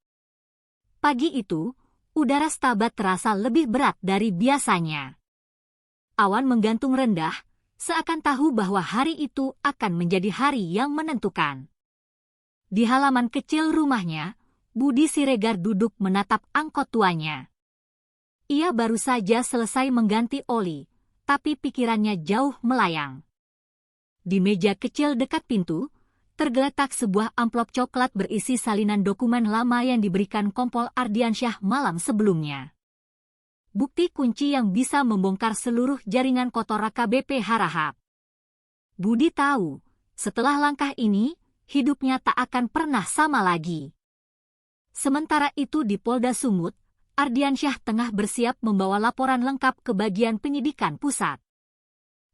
Pagi itu, udara Stabat terasa lebih berat dari biasanya. Awan menggantung rendah, seakan tahu bahwa hari itu akan menjadi hari yang menentukan. Di halaman kecil rumahnya, Budi Siregar duduk menatap angkot tuanya. Ia baru saja selesai mengganti oli, tapi pikirannya jauh melayang. Di meja kecil dekat pintu, tergeletak sebuah amplop coklat berisi salinan dokumen lama yang diberikan Kompol Ardiansyah malam sebelumnya. Bukti kunci yang bisa membongkar seluruh jaringan kotor AKBP Harahap. Budi tahu, setelah langkah ini, hidupnya tak akan pernah sama lagi. Sementara itu di Polda Sumut, Ardiansyah tengah bersiap membawa laporan lengkap ke bagian penyidikan pusat.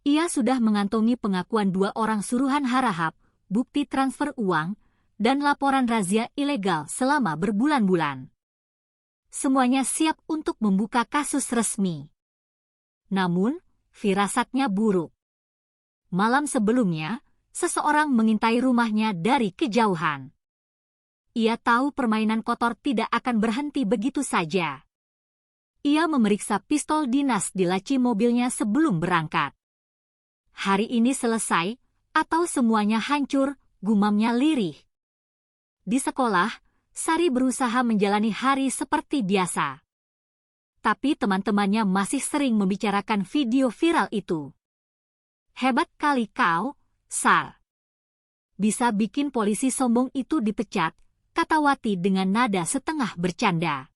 Ia sudah mengantongi pengakuan 2 orang suruhan Harahap, bukti transfer uang, dan laporan razia ilegal selama berbulan-bulan. Semuanya siap untuk membuka kasus resmi. Namun, firasatnya buruk. Malam sebelumnya, seseorang mengintai rumahnya dari kejauhan. Ia tahu permainan kotor tidak akan berhenti begitu saja. Ia memeriksa pistol dinas di laci mobilnya sebelum berangkat. Hari ini selesai, atau semuanya hancur, gumamnya lirih. Di sekolah, Sari berusaha menjalani hari seperti biasa. Tapi teman-temannya masih sering membicarakan video viral itu. "Hebat kali kau, Sar. Bisa bikin polisi sombong itu dipecat," kata Wati dengan nada setengah bercanda.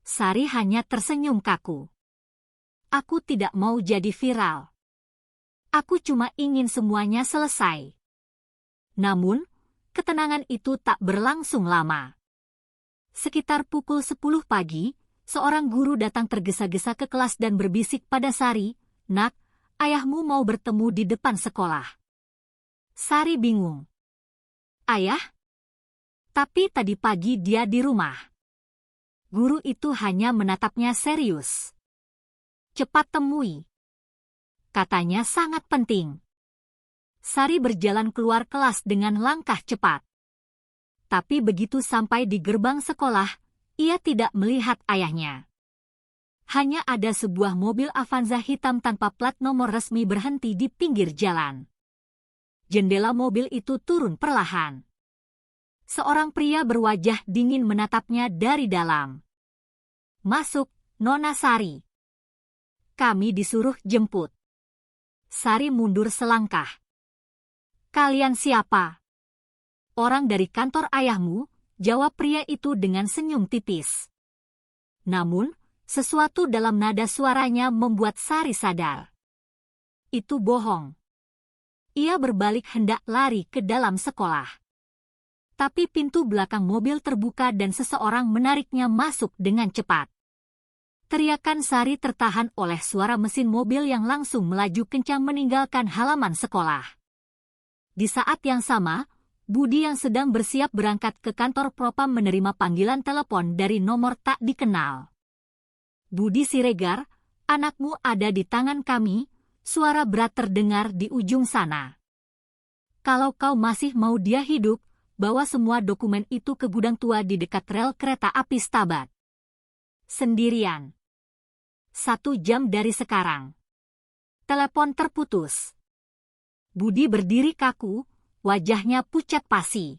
Sari hanya tersenyum kaku. Aku tidak mau jadi viral. Aku cuma ingin semuanya selesai. Namun, ketenangan itu tak berlangsung lama. Sekitar pukul 10 pagi, seorang guru datang tergesa-gesa ke kelas dan berbisik pada Sari, "Nak, ayahmu mau bertemu di depan sekolah." Sari bingung. "Ayah? Tapi tadi pagi dia di rumah." Guru itu hanya menatapnya serius. "Cepat temui," katanya sangat penting. Sari berjalan keluar kelas dengan langkah cepat. Tapi begitu sampai di gerbang sekolah, ia tidak melihat ayahnya. Hanya ada sebuah mobil Avanza hitam tanpa plat nomor resmi berhenti di pinggir jalan. Jendela mobil itu turun perlahan. Seorang pria berwajah dingin menatapnya dari dalam. "Masuk, Nona Sari. Kami disuruh jemput." Sari mundur selangkah. "Kalian siapa?" "Orang dari kantor ayahmu," jawab pria itu dengan senyum tipis. Namun, sesuatu dalam nada suaranya membuat Sari sadar. Itu bohong. Ia berbalik hendak lari ke dalam sekolah. Tapi pintu belakang mobil terbuka dan seseorang menariknya masuk dengan cepat. Teriakan Sari tertahan oleh suara mesin mobil yang langsung melaju kencang meninggalkan halaman sekolah. Di saat yang sama, Budi yang sedang bersiap berangkat ke kantor propam menerima panggilan telepon dari nomor tak dikenal. "Budi Siregar, anakmu ada di tangan kami," suara berat terdengar di ujung sana. "Kalau kau masih mau dia hidup, bawa semua dokumen itu ke gudang tua di dekat rel kereta api Stabat. Sendirian. 1 jam dari sekarang." Telepon terputus. Budi berdiri kaku, wajahnya pucat pasi.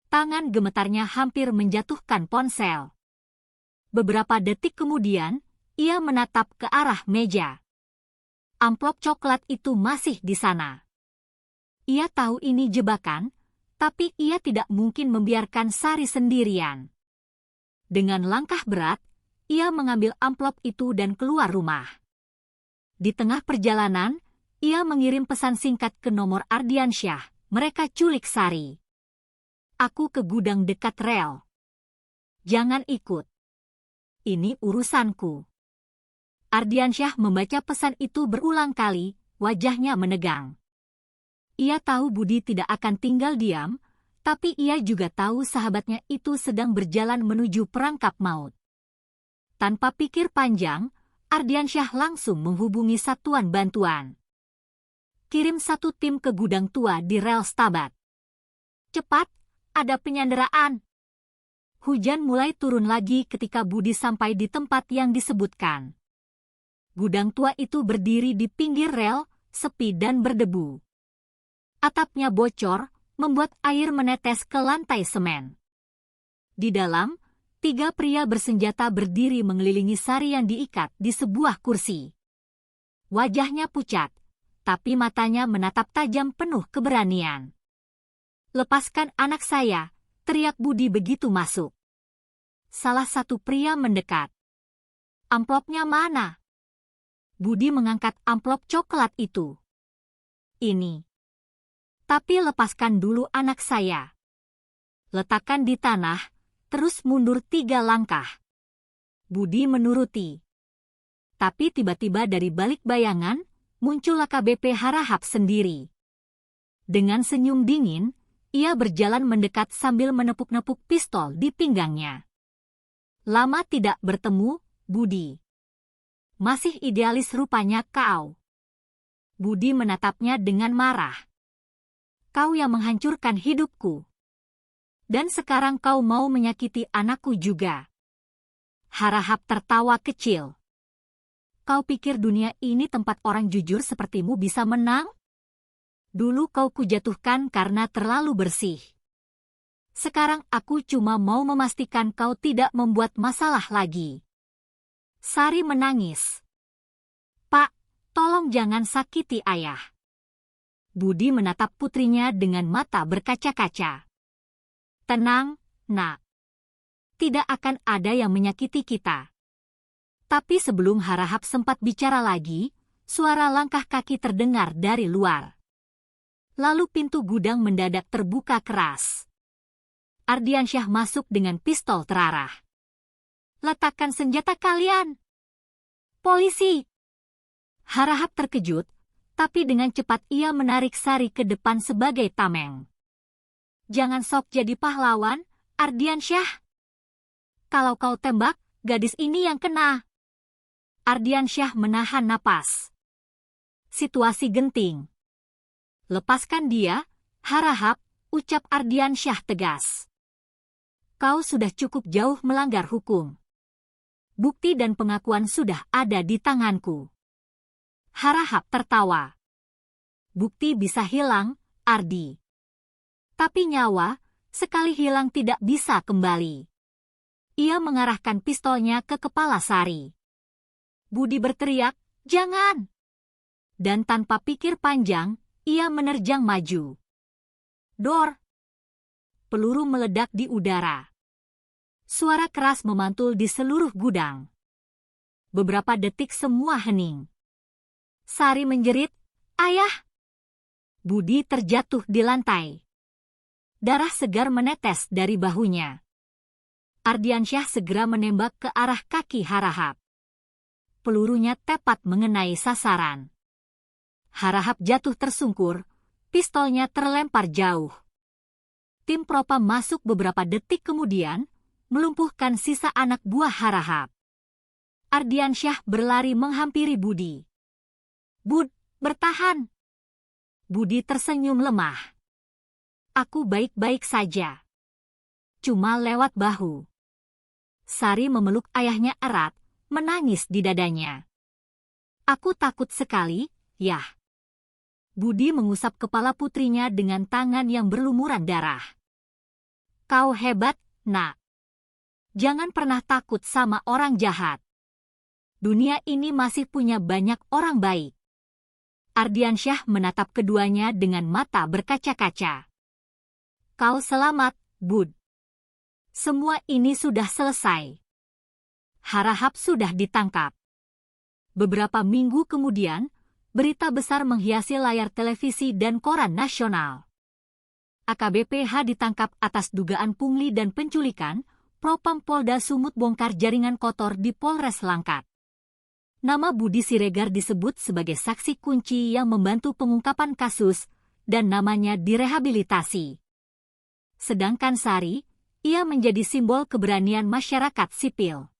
Tangan gemetarnya hampir menjatuhkan ponsel. Beberapa detik kemudian, ia menatap ke arah meja. Amplop coklat itu masih di sana. Ia tahu ini jebakan, tapi ia tidak mungkin membiarkan Sari sendirian. Dengan langkah berat, ia mengambil amplop itu dan keluar rumah. Di tengah perjalanan, ia mengirim pesan singkat ke nomor Ardiansyah. "Mereka culik Sari. Aku ke gudang dekat rel. Jangan ikut. Ini urusanku." Ardiansyah membaca pesan itu berulang kali, wajahnya menegang. Ia tahu Budi tidak akan tinggal diam, tapi ia juga tahu sahabatnya itu sedang berjalan menuju perangkap maut. Tanpa pikir panjang, Ardiansyah langsung menghubungi satuan bantuan. "Kirim 1 tim ke gudang tua di rel Stabat. Cepat, ada penyanderaan." Hujan mulai turun lagi ketika Budi sampai di tempat yang disebutkan. Gudang tua itu berdiri di pinggir rel, sepi dan berdebu. Atapnya bocor, membuat air menetes ke lantai semen. Di dalam, 3 pria bersenjata berdiri mengelilingi Sari yang diikat di sebuah kursi. Wajahnya pucat, tapi matanya menatap tajam penuh keberanian. "Lepaskan anak saya," teriak Budi begitu masuk. Salah satu pria mendekat. "Amplopnya mana?" Budi mengangkat amplop coklat itu. "Ini." "Tapi lepaskan dulu anak saya." Letakkan di tanah, terus mundur 3 langkah. Budi menuruti. Tapi tiba-tiba dari balik bayangan, muncul AKBP Harahap sendiri. Dengan senyum dingin, ia berjalan mendekat sambil menepuk-nepuk pistol di pinggangnya. "Lama tidak bertemu, Budi. Masih idealis rupanya kau." Budi menatapnya dengan marah. "Kau yang menghancurkan hidupku. Dan sekarang kau mau menyakiti anakku juga." Harahap tertawa kecil. "Kau pikir dunia ini tempat orang jujur sepertimu bisa menang? Dulu kau kujatuhkan karena terlalu bersih. Sekarang aku cuma mau memastikan kau tidak membuat masalah lagi." Sari menangis. "Pak, tolong jangan sakiti ayah." Budi menatap putrinya dengan mata berkaca-kaca. "Tenang, Nak. Tidak akan ada yang menyakiti kita. Tapi sebelum Harahap sempat bicara lagi, suara langkah kaki terdengar dari luar. Lalu pintu gudang mendadak terbuka keras. Ardiansyah masuk dengan pistol terarah. "Letakkan senjata kalian!" "Polisi!" Harahap terkejut, tapi dengan cepat ia menarik Sari ke depan sebagai tameng. "Jangan sok jadi pahlawan, Ardiansyah. Kalau kau tembak, gadis ini yang kena." Ardiansyah menahan napas. Situasi genting. "Lepaskan dia, Harahap," ucap Ardiansyah tegas. "Kau sudah cukup jauh melanggar hukum. Bukti dan pengakuan sudah ada di tanganku." Harahap tertawa. "Bukti bisa hilang, Ardi. Tapi nyawa, sekali hilang tidak bisa kembali." Ia mengarahkan pistolnya ke kepala Sari. Budi berteriak, "Jangan!" Dan tanpa pikir panjang, ia menerjang maju. Dor! Peluru meledak di udara. Suara keras memantul di seluruh gudang. Beberapa detik semua hening. Sari menjerit, "Ayah!" Budi terjatuh di lantai. Darah segar menetes dari bahunya. Ardiansyah segera menembak ke arah kaki Harahap. Pelurunya tepat mengenai sasaran. Harahap jatuh tersungkur, pistolnya terlempar jauh. Tim propam masuk beberapa detik kemudian, melumpuhkan sisa anak buah Harahap. Ardiansyah berlari menghampiri Budi. "Bud, bertahan!" Budi tersenyum lemah. "Aku baik-baik saja. Cuma lewat bahu." Sari memeluk ayahnya erat, menangis di dadanya. "Aku takut sekali, Yah." Budi mengusap kepala putrinya dengan tangan yang berlumuran darah. "Kau hebat, Nak. Jangan pernah takut sama orang jahat. Dunia ini masih punya banyak orang baik." Ardiansyah menatap keduanya dengan mata berkaca-kaca. "Kau selamat, Bud. Semua ini sudah selesai. Harahap sudah ditangkap." Beberapa minggu kemudian, berita besar menghiasi layar televisi dan koran nasional. AKBP H ditangkap atas dugaan pungli dan penculikan, Propam Polda Sumut bongkar jaringan kotor di Polres Langkat. Nama Budi Siregar disebut sebagai saksi kunci yang membantu pengungkapan kasus, dan namanya direhabilitasi. Sedangkan Sari, ia menjadi simbol keberanian masyarakat sipil.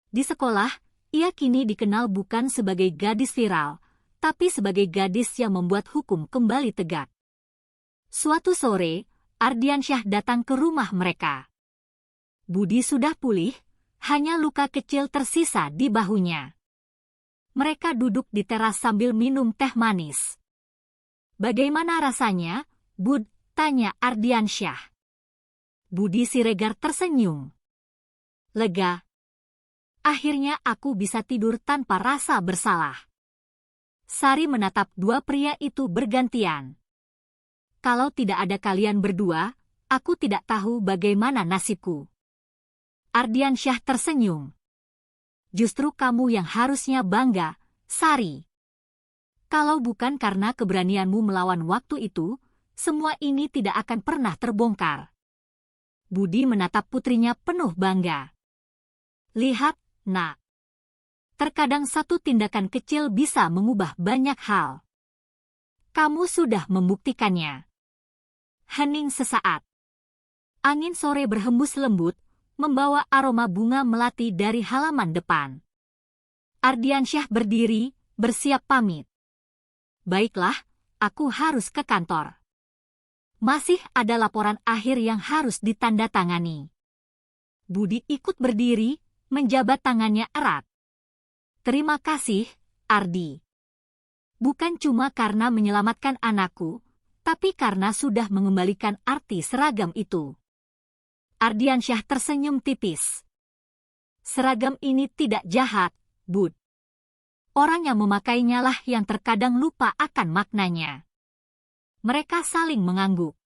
Di sekolah, ia kini dikenal bukan sebagai gadis viral, tapi sebagai gadis yang membuat hukum kembali tegak. Suatu sore, Ardiansyah datang ke rumah mereka. Budi sudah pulih, hanya luka kecil tersisa di bahunya. Mereka duduk di teras sambil minum teh manis. "Bagaimana rasanya, Bud?" tanya Ardiansyah. Budi Siregar tersenyum. "Lega. Akhirnya aku bisa tidur tanpa rasa bersalah." Sari menatap dua pria itu bergantian. "Kalau tidak ada kalian berdua, aku tidak tahu bagaimana nasibku." Ardiansyah tersenyum. "Justru kamu yang harusnya bangga, Sari. Kalau bukan karena keberanianmu melawan waktu itu, semua ini tidak akan pernah terbongkar." Budi menatap putrinya penuh bangga. "Lihat, Nak. Terkadang satu tindakan kecil bisa mengubah banyak hal. Kamu sudah membuktikannya." Hening sesaat. Angin sore berhembus lembut, membawa aroma bunga melati dari halaman depan. Ardiansyah berdiri, bersiap pamit. "Baiklah, aku harus ke kantor. Masih ada laporan akhir yang harus ditandatangani." Budi ikut berdiri, menjabat tangannya erat. "Terima kasih, Ardi. Bukan cuma karena menyelamatkan anakku, tapi karena sudah mengembalikan arti seragam itu." Ardiansyah tersenyum tipis. "Seragam ini tidak jahat, Bud. Orang yang memakainya lah yang terkadang lupa akan maknanya." Mereka saling mengangguk.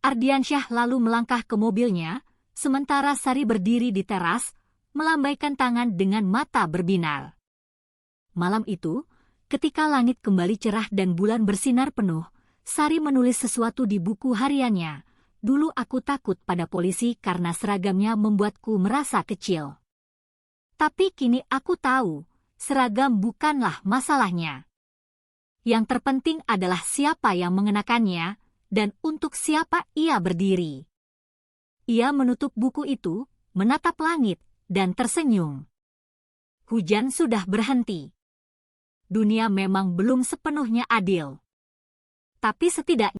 Ardiansyah lalu melangkah ke mobilnya, sementara Sari berdiri di teras, melambaikan tangan dengan mata berbinar. Malam itu, ketika langit kembali cerah dan bulan bersinar penuh, Sari menulis sesuatu di buku hariannya. Dulu aku takut pada polisi karena seragamnya membuatku merasa kecil. Tapi kini aku tahu, seragam bukanlah masalahnya. Yang terpenting adalah siapa yang mengenakannya, dan untuk siapa ia berdiri. Ia menutup buku itu, menatap langit, dan tersenyum. Hujan sudah berhenti. Dunia memang belum sepenuhnya adil. Tapi setidaknya